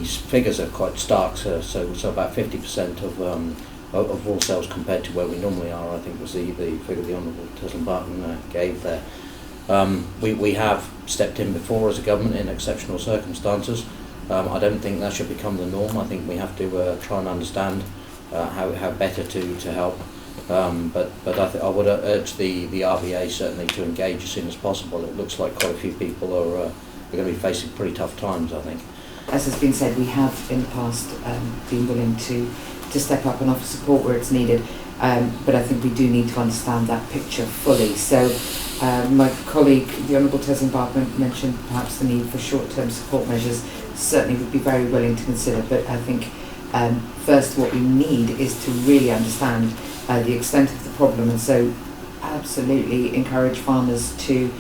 these figures are quite stark. So about 50% of all sales compared to where we normally are, I think was the figure the Honourable Barkman gave there. We have stepped in before as a government in exceptional circumstances. I don't think that should become the norm. I think we have to try and understand how better to help. But I would urge the RBA certainly to engage as soon as possible. It looks like quite a few people are going to be facing pretty tough times, I think. As has been said, we have in the past been willing to step up and offer support where it's needed, but I think we do need to understand that picture fully. So my colleague, the Honourable Barkman, mentioned perhaps the need for short-term support measures. Certainly would be very willing to consider, but I think first what we need is to really understand the extent of the problem, and so absolutely encourage farmers to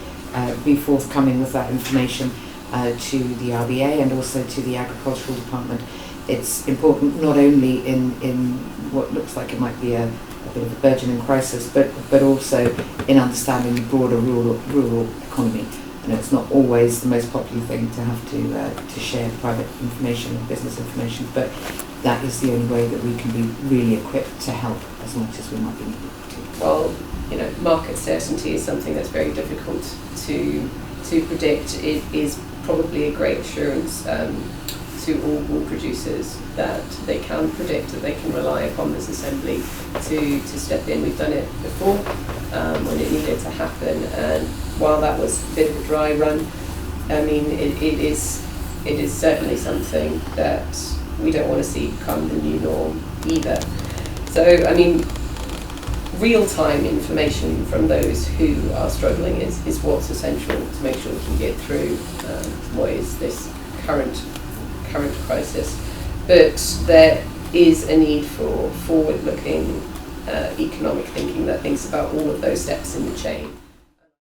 be forthcoming with that information to the RBA and also to the Agricultural Department. It's important not only in what looks like it might be a bit of a burgeoning crisis, but also in understanding the broader rural economy. And it's not always the most popular thing to have to share private information, business information, but that is the only way that we can be really equipped to help as much as we might be needed to. Well, market certainty is something that's very difficult to predict. It is probably a great assurance to all wool producers that they can predict, that they can rely upon this assembly to step in. We've done it before when it needed to happen, and while that was a bit of a dry run, I mean it is certainly something that we don't want to see become the new norm either. So I mean, real-time information from those who are struggling is what's essential to make sure we can get through what is this current crisis. But there is a need for forward-looking economic thinking that thinks about all of those steps in the chain.